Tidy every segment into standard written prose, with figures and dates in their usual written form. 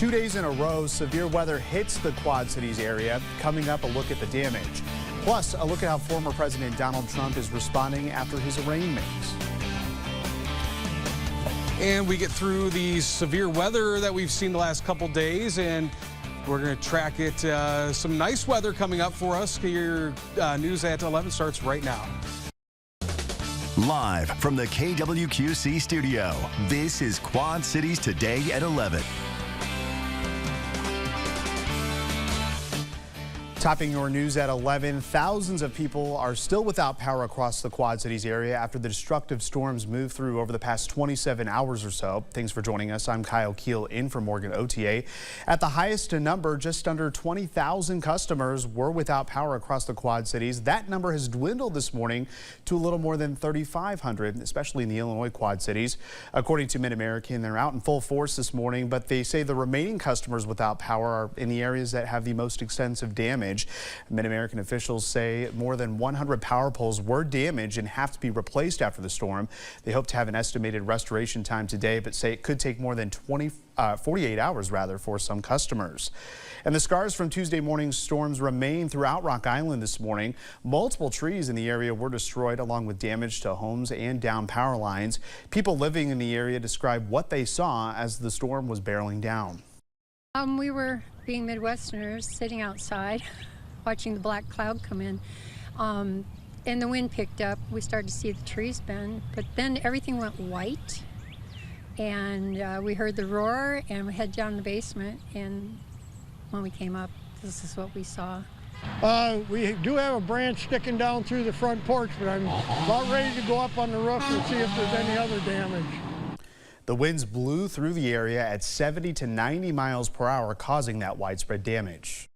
2 days in a row, severe weather hits the Quad Cities area. Coming up, a look at the damage. Plus, a look at how former President Donald Trump is responding after his arraignment. And we get through the severe weather that we've seen the last couple days, and we're going to track it. Some nice weather coming up for us. Your news at 11 starts right now. Live from the KWQC studio, this is Quad Cities Today at 11. Topping your news at 11, thousands of people are still without power across the Quad Cities area after the destructive storms moved through over the past 27 hours or so. Thanks for joining us. I'm Kyle Keel in for Morgan OTA. At the highest number, just under 20,000 customers were without power across the Quad Cities. That number has dwindled this morning to a little more than 3,500, especially in the Illinois Quad Cities. According to Mid-American, they're out in full force this morning, but they say the remaining customers without power are in the areas that have the most extensive damage. Mid-American officials say more than 100 power poles were damaged and have to be replaced after the storm. They hope to have an estimated restoration time today, but say it could take more than 48 hours for some customers. And the scars from Tuesday morning's storms remain throughout Rock Island this morning. Multiple trees in the area were destroyed, along with damage to homes and down power lines. People living in the area describe what they saw as the storm was barreling down. We were, being Midwesterners, sitting outside watching the black cloud come in, and the wind picked up. We started to see the trees bend, but then everything went white, and we heard the roar, and we head down in the basement, and when we came up, this is what we saw. We do have a branch sticking down through the front porch, but I'm about ready to go up on the roof and see if there's any other damage. The winds blew through the area at 70 to 90 miles per hour, causing that widespread damage.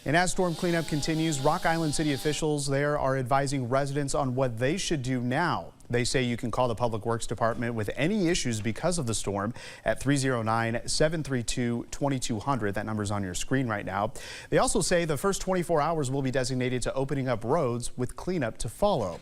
And as storm cleanup continues, Rock Island city officials there are advising residents on what they should do now. They say you can call the Public Works Department with any issues because of the storm at 309-732-2200. That number's on your screen right now. They also say the first 24 hours will be designated to opening up roads with cleanup to follow.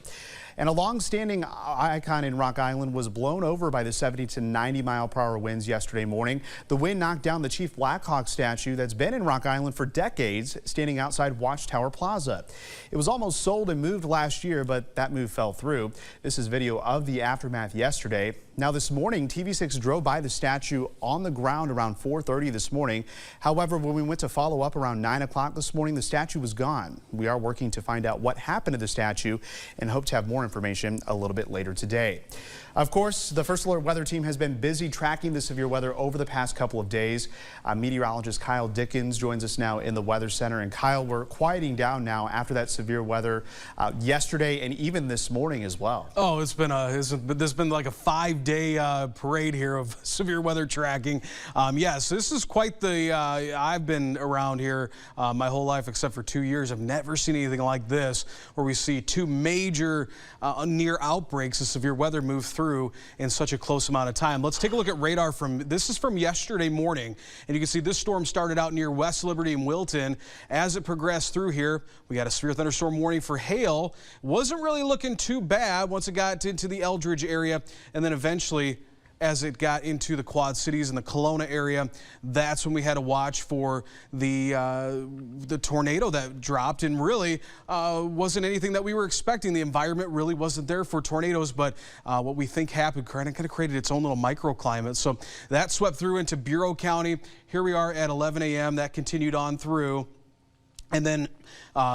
And a long-standing icon in Rock Island was blown over by the 70 to 90 mile per hour winds yesterday morning. The wind knocked down the Chief Blackhawk statue that's been in Rock Island for decades, standing outside Watchtower Plaza. It was almost sold and moved last year, but that move fell through. This is video of the aftermath yesterday. Now this morning, TV6 drove by the statue on the ground around 4:30 this morning. However, when we went to follow up around 9 o'clock this morning, the statue was gone. We are working to find out what happened to the statue and hope to have more information a little bit later today. Of course, the First Alert Weather Team has been busy tracking the severe weather over the past couple of days. Meteorologist Kyle Dickens joins us now in the Weather Center. And Kyle, we're quieting down now after that severe weather yesterday and even this morning as well. Oh, there's been like a 5-day parade here of severe weather tracking. Yes, this is quite the, I've been around here my whole life except for 2 years. I've never seen anything like this where we see two major near outbreaks of severe weather move through in such a close amount of time. Let's take a look at radar this is from yesterday morning, and you can see this storm started out near West Liberty and Wilton. As it progressed through here, we got a severe thunderstorm warning for hail. Wasn't really looking too bad once it got into the Eldridge area, and then eventually as it got into the Quad Cities and the Kelowna area, that's when we had to watch for the tornado that dropped, and really wasn't anything that we were expecting. The environment really wasn't there for tornadoes, but what we think happened kind of created its own little microclimate. So that swept through into Bureau County. Here we are at 11 a.m. That continued on through, and then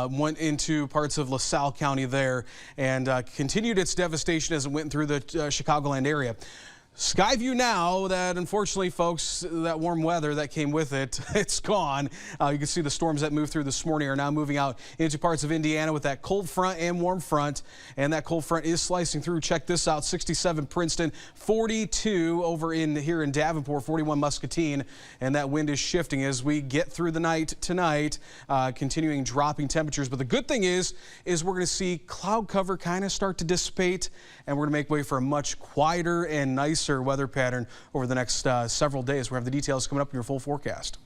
went into parts of LaSalle County there, and continued its devastation as it went through the Chicagoland area. Skyview now, that unfortunately, folks, that warm weather that came with it, it's gone. You can see the storms that moved through this morning are now moving out into parts of Indiana with that cold front and warm front. And that cold front is slicing through. Check this out, 67 Princeton, 42 over here in Davenport, 41 Muscatine. And that wind is shifting as we get through the night tonight, continuing dropping temperatures. But the good thing is we're going to see cloud cover kind of start to dissipate, and we're going to make way for a much quieter and nicer weather pattern over the next several days. We have the details coming up in your full forecast.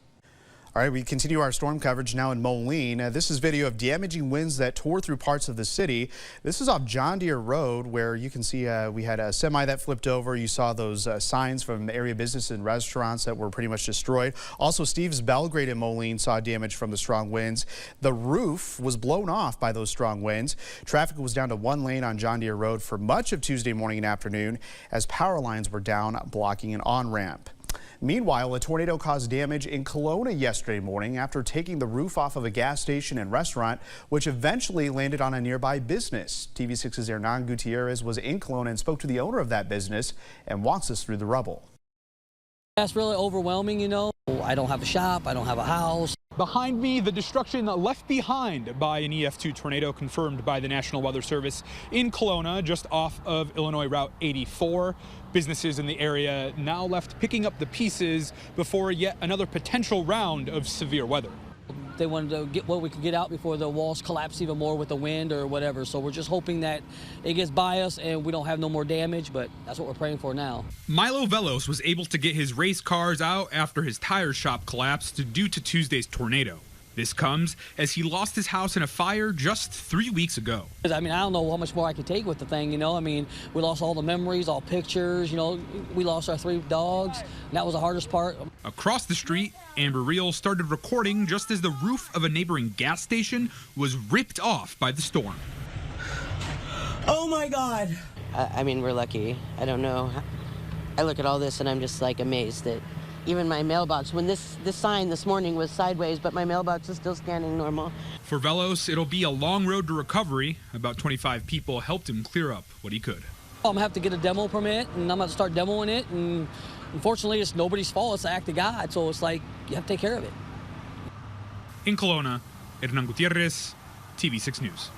All right, we continue our storm coverage now in Moline. This is video of damaging winds that tore through parts of the city. This is off John Deere Road, where you can see we had a semi that flipped over. You saw those signs from area businesses and restaurants that were pretty much destroyed. Also, Steve's Belgrade in Moline saw damage from the strong winds. The roof was blown off by those strong winds. Traffic was down to one lane on John Deere Road for much of Tuesday morning and afternoon as power lines were down, blocking an on-ramp. Meanwhile, a tornado caused damage in Kelowna yesterday morning after taking the roof off of a gas station and restaurant, which eventually landed on a nearby business. TV6's Hernan Gutierrez was in Kelowna and spoke to the owner of that business and walks us through the rubble. That's really overwhelming, you know. I don't have a shop, I don't have a house. Behind me, the destruction left behind by an EF2 tornado confirmed by the National Weather Service in Kelowna, just off of Illinois Route 84. Businesses in the area now left picking up the pieces before yet another potential round of severe weather. They wanted to get what we could get out before the walls collapse even more with the wind or whatever. So we're just hoping that it gets by us and we don't have no more damage, but that's what we're praying for now. Milo Velos was able to get his race cars out after his tire shop collapsed due to Tuesday's tornado. This comes as he lost his house in a fire just 3 weeks ago. I mean, I don't know how much more I could take with the thing, you know. I mean, we lost all the memories, all pictures, you know. We lost our 3 dogs, and that was the hardest part. Across the street, Amber Reel started recording just as the roof of a neighboring gas station was ripped off by the storm. Oh my God. I mean, we're lucky. I don't know. I look at all this and I'm just like amazed that even my mailbox, when this sign this morning was sideways, but my mailbox is still scanning normal. For Velos, it'll be a long road to recovery. About 25 people helped him clear up what he could. I'm gonna have to get a demo permit, and I'm gonna start demoing it, and unfortunately, it's nobody's fault. It's the act of God, so it's like, you have to take care of it. In Kelowna, Hernan Gutierrez, TV6 News.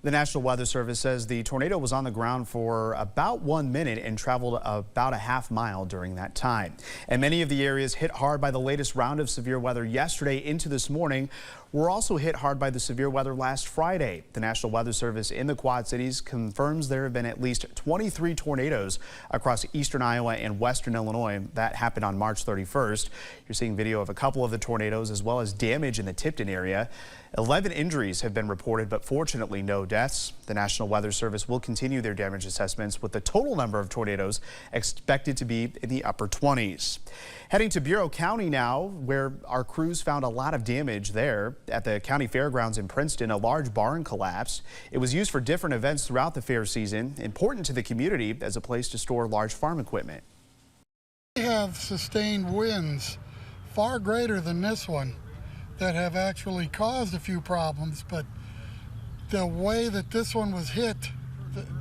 The National Weather Service says the tornado was on the ground for about 1 minute and traveled about a half mile during that time. And many of the areas hit hard by the latest round of severe weather yesterday into this morning were also hit hard by the severe weather last Friday. The National Weather Service in the Quad Cities confirms there have been at least 23 tornadoes across eastern Iowa and western Illinois. That happened on March 31st. You're seeing video of a couple of the tornadoes as well as damage in the Tipton area. 11 injuries have been reported, but fortunately no deaths. The National Weather Service will continue their damage assessments with the total number of tornadoes expected to be in the upper 20s. Heading to Bureau County now, where our crews found a lot of damage there. At the county fairgrounds in Princeton, a large barn collapsed. It was used for different events throughout the fair season, important to the community as a place to store large farm equipment. We have sustained winds far greater than this one that have actually caused a few problems, but the way that this one was hit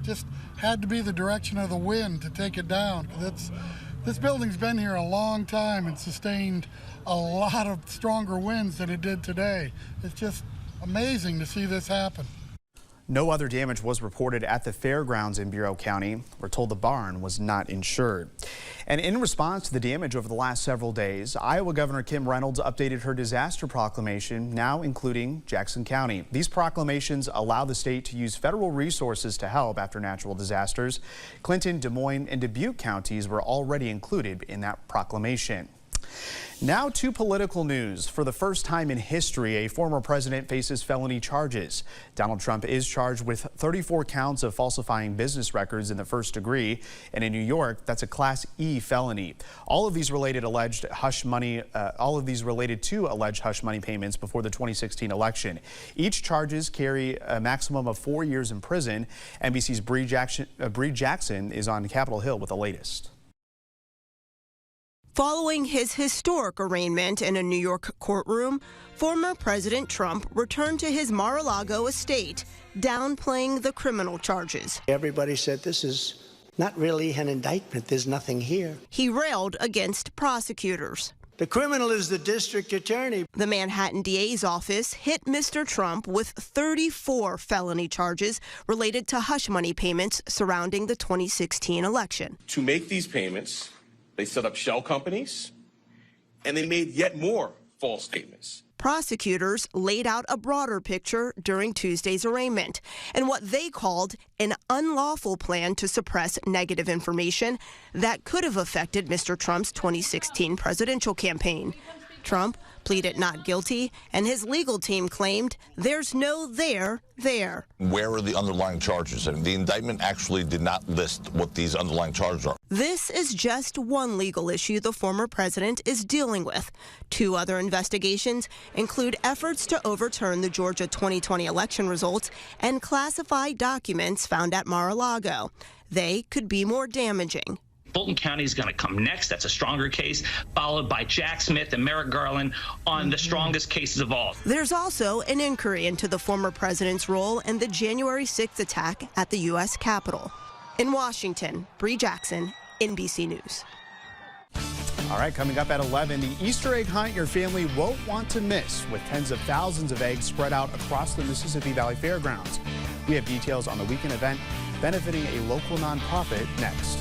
just had to be the direction of the wind to take it down. This building's been here a long time and sustained a lot of stronger winds than it did today. It's just amazing to see this happen. No other damage was reported at the fairgrounds in Bureau County. We're told the barn was not insured. And in response to the damage over the last several days, Iowa Governor Kim Reynolds updated her disaster proclamation, now including Jackson County. These proclamations allow the state to use federal resources to help after natural disasters. Clinton, Des Moines, and Dubuque counties were already included in that proclamation. Now to political news. For the first time in history, a former president faces felony charges. Donald Trump is charged with 34 counts of falsifying business records in the first degree. And in New York, that's a Class E felony. All of these related to alleged hush money payments before the 2016 election. Each charges carry a maximum of 4 years in prison. NBC's Bree Jackson is on Capitol Hill with the latest. Following his historic arraignment in a New York courtroom, former President Trump returned to his Mar-a-Lago estate, downplaying the criminal charges. Everybody said this is not really an indictment. There's nothing here. He railed against prosecutors. The criminal is the district attorney. The Manhattan DA's office hit Mr. Trump with 34 felony charges related to hush money payments surrounding the 2016 election. To make these payments, they set up shell companies, and they made yet more false statements. Prosecutors laid out a broader picture during Tuesday's arraignment and what they called an unlawful plan to suppress negative information that could have affected Mr. Trump's 2016 presidential campaign. Trump pleaded not guilty, and his legal team claimed there's no there. Where are the underlying charges? I mean, the indictment actually did not list what these underlying charges are. This is just one legal issue the former president is dealing with. 2 other investigations include efforts to overturn the Georgia 2020 election results and classified documents found at Mar-a-Lago. They could be more damaging. Fulton County is going to come next. That's a stronger case, followed by Jack Smith and Merrick Garland on the strongest cases of all. There's also an inquiry into the former president's role in the January 6th attack at the U.S. Capitol. In Washington, Bree Jackson, NBC News. All right, coming up at 11, the Easter egg hunt your family won't want to miss, with tens of thousands of eggs spread out across the Mississippi Valley Fairgrounds. We have details on the weekend event benefiting a local nonprofit next.